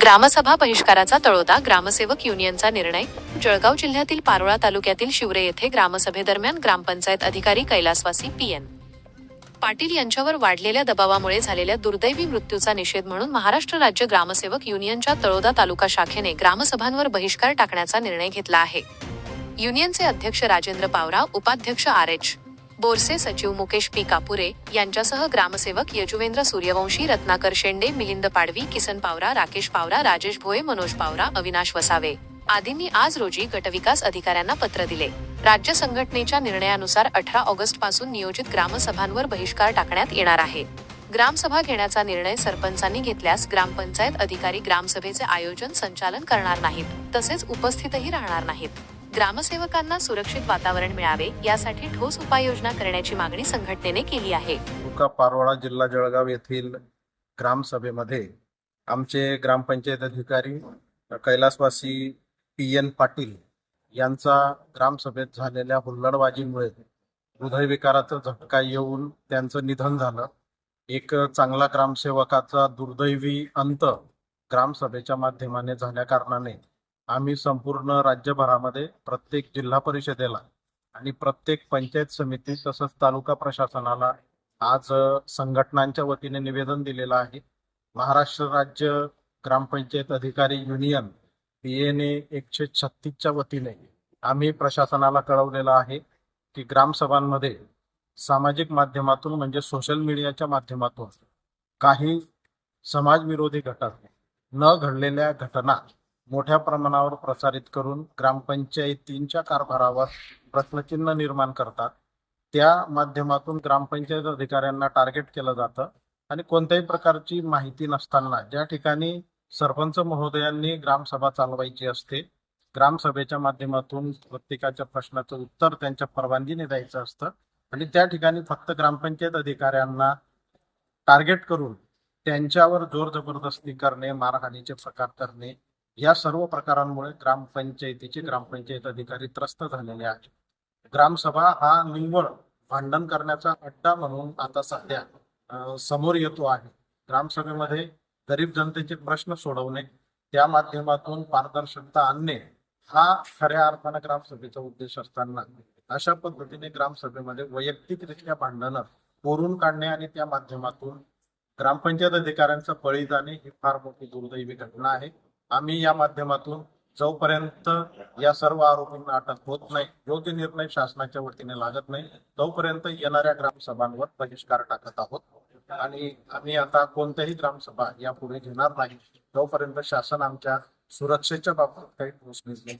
ग्रामसभा बहिष्काराचा तळोदा. ग्रामसेवक युनियनचा निर्णय. जळगाव जिल्ह्यातील पारोळा तालुक्यातील शिवरे येथे ग्रामसभेदरम्यान ग्रामपंचायत अधिकारी कैलासवासी पी.एन. पाटील यांच्यावर वाढलेल्या दबावामुळे झालेल्या दुर्दैवी मृत्यूचा निषेध म्हणून महाराष्ट्र राज्य ग्रामसेवक युनियनच्या तळोदा तालुका शाखेने ग्रामसभांवर बहिष्कार टाकण्याचा निर्णय घेतला आहे. युनियनचे अध्यक्ष राजेंद्र पावरा, उपाध्यक्ष आर.एच. बोरसे, सचिव मुकेश पी. कापुरे यांच्यासह ग्रामसेवक यजुवेंद्र सूर्यवंशी, रत्नाकर शेंडे, मिलिंद पाडवी, किसन पावरा, राकेश पावरा, राजेश भोये, मनोज पावरा, अविनाश वसावे आदींनी आज रोजी गटविकास अधिकाऱ्यांना पत्र दिले. राज्य संघटनेच्या निर्णयानुसार 18 ऑगस्ट पासून नियोजित ग्रामसभांवर बहिष्कार टाकण्यात येणार आहे. ग्रामसभा घेण्याचा निर्णय सरपंचांनी घेतल्यास ग्रामपंचायत अधिकारी ग्रामसभेचे आयोजन संचालन करणार नाहीत, तसेच उपस्थितही राहणार नाहीत. ग्रामसेवकांना सुरक्षित वातावरण मिळावे यासाठी ठोस उपाययोजना करण्याची मागणी संघटनेने केली आहे. तालुका पारोळा, जिल्हा जळगाव येथील ग्रामसभेमध्ये आमचे ग्रामपंचायत अधिकारी कैलासवासी पी.एन. पाटील यांचा ग्रामसभेत झालेल्या हुल्लडबाजीमुळे हृदयविकाराचा झटका येऊन त्यांचं निधन झालं. एक चांगला ग्रामसेवकाचा दुर्दैवी अंत ग्रामसभेच्या माध्यमाने झाल्या कारणाने आम्ही संपूर्ण राज्यभरामध्ये प्रत्येक जिल्हा परिषदेला आणि प्रत्येक पंचायत समिती तसंच तालुका प्रशासनाला आज संघटनांच्या वतीने निवेदन दिलेलं आहे. महाराष्ट्र राज्य ग्रामपंचायत अधिकारी युनियन PNA 136च्या वतीने आम्ही प्रशासनाला कळवलेलं आहे की ग्रामसभांमध्ये सामाजिक माध्यमातून म्हणजे सोशल मीडियाच्या माध्यमातून काही समाजविरोधी घटक न घडलेल्या घटना मोठ्या प्रमाणावर प्रसारित करून ग्रामपंचायतींच्या कारभारावर प्रश्नचिन्ह निर्माण करतात. त्या माध्यमातून ग्रामपंचायत अधिकाऱ्यांना टार्गेट केलं जातं आणि कोणत्याही प्रकारची माहिती नसताना ज्या ठिकाणी सरपंच महोदयांनी ग्रामसभा चालवायची असते, ग्रामसभेच्या माध्यमातून प्रत्येकाच्या प्रश्नाचं उत्तर त्यांच्या परवानगीने द्यायचं असतं आणि त्या ठिकाणी फक्त ग्रामपंचायत अधिकाऱ्यांना टार्गेट करून त्यांच्यावर जोर जबरदस्ती करणे, मारहाणीचे प्रकार करणे, या सर्व प्रकारांमुळे ग्रामपंचायत अधिकारी त्रस्त झालेले आहेत. ग्रामसभा हा निव्वळ भांडण करण्याचा अड्डा म्हणून आता सध्या समोर येतो आहे. ग्रामसभेमध्ये गरीब जनतेचे प्रश्न सोडवणे, त्या माध्यमातून पारदर्शकता आणणे हा खऱ्या अर्थानं ग्रामसभेचा उद्देश असताना अशा पद्धतीने ग्रामसभेमध्ये वैयक्तिकरित्या भांडणं कोरून काढणे आणि त्या माध्यमातून ग्रामपंचायत अधिकाऱ्यांचा बळी जाणे ही फार मोठी दुर्दैवी घटना आहे. आम्ही या माध्यमातून जोपर्यंत या सर्व आरोपींना अटक होत नाही, योग्य निर्णय शासनाच्या वतीने लागत नाही, तोपर्यंत येणाऱ्या ग्रामसभांवर बहिष्कार टाकत आहोत आणि आम्ही आता कोणत्याही ग्रामसभा यापुढे घेणार नाही जोपर्यंत शासन आमच्या सुरक्षेच्या बाबतीत काही ठोस निर्णय